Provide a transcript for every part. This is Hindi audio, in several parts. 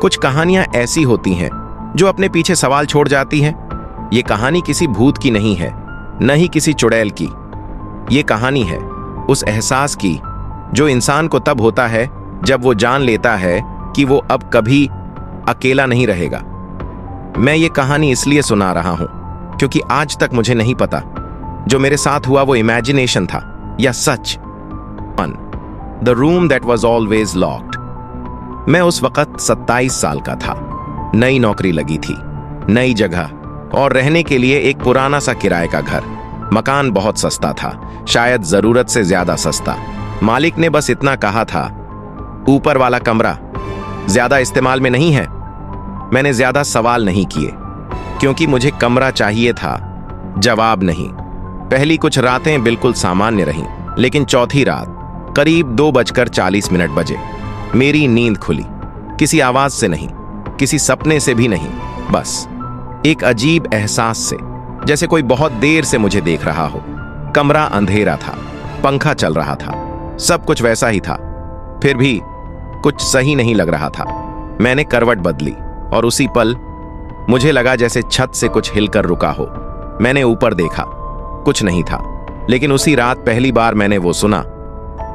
कुछ कहानियां ऐसी होती हैं जो अपने पीछे सवाल छोड़ जाती हैं। ये कहानी किसी भूत की नहीं है, न ही किसी चुड़ैल की। ये कहानी है उस एहसास की जो इंसान को तब होता है जब वो जान लेता है कि वो अब कभी अकेला नहीं रहेगा। मैं ये कहानी इसलिए सुना रहा हूं क्योंकि आज तक मुझे नहीं पता जो मेरे साथ हुआ वो इमेजिनेशन था या सच। The room that was always locked. मैं उस वक्त 27 साल का था। नई नौकरी लगी थी, नई जगह और रहने के लिए एक पुराना सा किराए का घर। मकान बहुत सस्ता था, शायद जरूरत से ज्यादा सस्ता। मालिक ने बस इतना कहा था, ऊपर वाला कमरा ज्यादा इस्तेमाल में नहीं है। मैंने ज्यादा सवाल नहीं किए क्योंकि मुझे कमरा चाहिए था, जवाब नहीं। पहली कुछ रातें बिल्कुल सामान्य रहीं, लेकिन चौथी रात करीब 2:40 बजे मेरी नींद खुली। किसी आवाज से नहीं, किसी सपने से भी नहीं, बस एक अजीब एहसास से, जैसे कोई बहुत देर से मुझे देख रहा हो। कमरा अंधेरा था, पंखा चल रहा था, सब कुछ वैसा ही था, फिर भी कुछ सही नहीं लग रहा था। मैंने करवट बदली और उसी पल मुझे लगा जैसे छत से कुछ हिलकर रुका हो। मैंने ऊपर देखा, कुछ नहीं था, लेकिन उसी रात पहली बार मैंने वो सुना,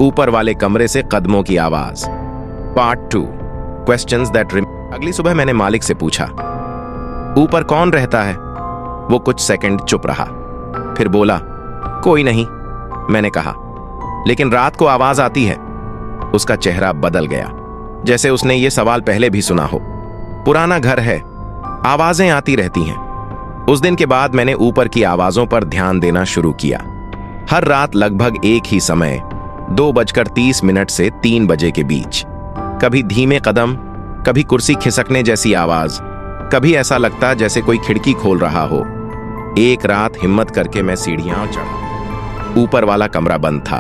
ऊपर वाले कमरे से कदमों की आवाज। Part 2, questions that remain. अगली सुबह मैंने मालिक से पूछा, ऊपर कौन रहता है? वो कुछ सेकंड चुप रहा, फिर बोला, कोई नहीं। मैंने कहा, लेकिन रात को आवाज आती है। उसका चेहरा बदल गया, जैसे उसने ये सवाल पहले भी सुना हो। पुराना घर है, आवाजें आती रहती हैं। उस दिन के बाद मैंने ऊपर की आवाजों पर ध्यान देना शुरू किया। हर रात लगभग एक ही समय, 2:30 से 3 बजे के बीच। कभी धीमे कदम, कभी कुर्सी खिसकने जैसी आवाज, कभी ऐसा लगता जैसे कोई खिड़की खोल रहा हो। एक रात हिम्मत करके मैं सीढ़ियां चढ़ा। ऊपर वाला कमरा बंद था,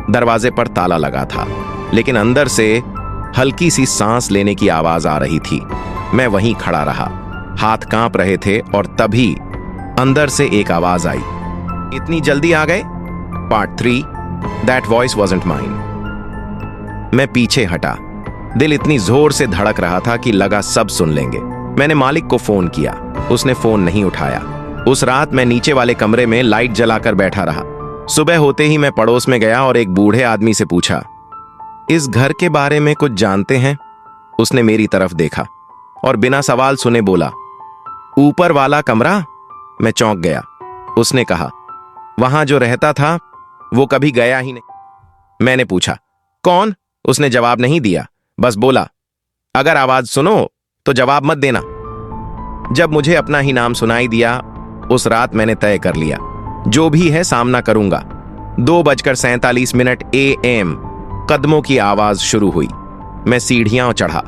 दरवाजे पर ताला लगा था, लेकिन अंदर से हल्की सी सांस लेने की आवाज आ रही थी। मैं वहीं खड़ा रहा, हाथ कांप रहे थे और तभी अंदर से एक आवाज आई, इतनी जल्दी आ गए? Part 3, that voice wasn't mine. मैं पीछे हटा, दिल इतनी जोर से धड़क रहा था कि लगा सब सुन लेंगे। मैंने मालिक को फोन किया, उसने फोन नहीं उठाया। उस रात मैं नीचे वाले कमरे में लाइट जलाकर बैठा रहा। सुबह होते ही मैं पड़ोस में गया और एक बूढ़े आदमी से पूछा, इस घर के बारे में कुछ जानते हैं? उसने मेरी तरफ देखा और बिना सवाल सुने बोला, ऊपर वाला कमरा? मैं चौंक गया। उसने कहा, वहां जो रहता था वो कभी गया ही नहीं। मैंने पूछा, कौन? उसने जवाब नहीं दिया, बस बोला, अगर आवाज सुनो तो जवाब मत देना। जब मुझे अपना ही नाम सुनाई दिया, उस रात मैंने तय कर लिया, जो भी है सामना करूंगा। 2:47 AM कदमों की आवाज शुरू हुई। मैं सीढ़ियां चढ़ा,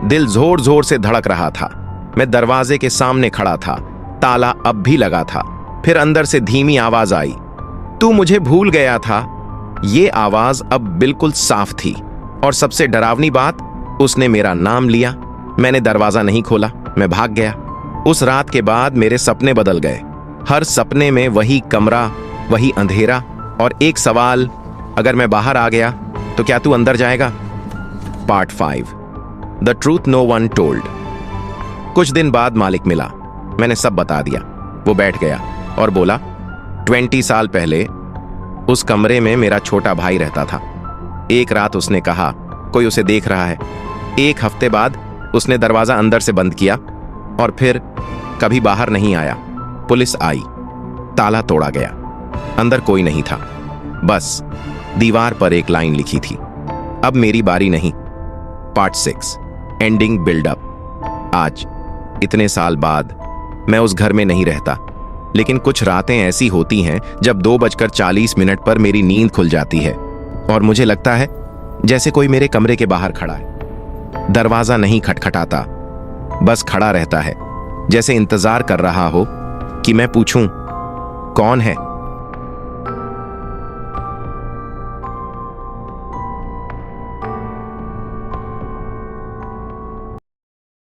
दिल जोर जोर से धड़क रहा था। मैं दरवाजे के सामने खड़ा था, ताला अब भी लगा था। फिर अंदर से धीमी आवाज आई, तू मुझे भूल गया था। ये आवाज अब बिल्कुल साफ थी और सबसे डरावनी बात, उसने मेरा नाम लिया। मैंने दरवाजा नहीं खोला, मैं भाग गया। उस रात के बाद मेरे सपने बदल गए। हर सपने में वही कमरा, वही अंधेरा और एक सवाल, अगर मैं बाहर आ गया तो क्या तू अंदर जाएगा? Part 5, the truth no one told. कुछ दिन बाद मालिक मिला, मैंने सब बता दिया। वो बैठ गया और बोला, 20 साल पहले उस कमरे में मेरा छोटा भाई रहता था। एक रात उसने कहा, कोई उसे देख रहा है। एक हफ्ते बाद उसने दरवाजा अंदर से बंद किया और फिर कभी बाहर नहीं आया। पुलिस आई, ताला तोड़ा गया, अंदर कोई नहीं था, बस दीवार पर एक लाइन लिखी थी, अब मेरी बारी नहीं। Part 6, ending buildup. आज इतने साल बाद मैं उस घर में नहीं रहता, लेकिन कुछ रातें ऐसी होती हैं जब 2:40 पर मेरी नींद खुल जाती है और मुझे लगता है जैसे कोई मेरे कमरे के बाहर खड़ा है। दरवाजा नहीं खटखटाता, बस खड़ा रहता है, जैसे इंतजार कर रहा हो कि मैं पूछूं, कौन है?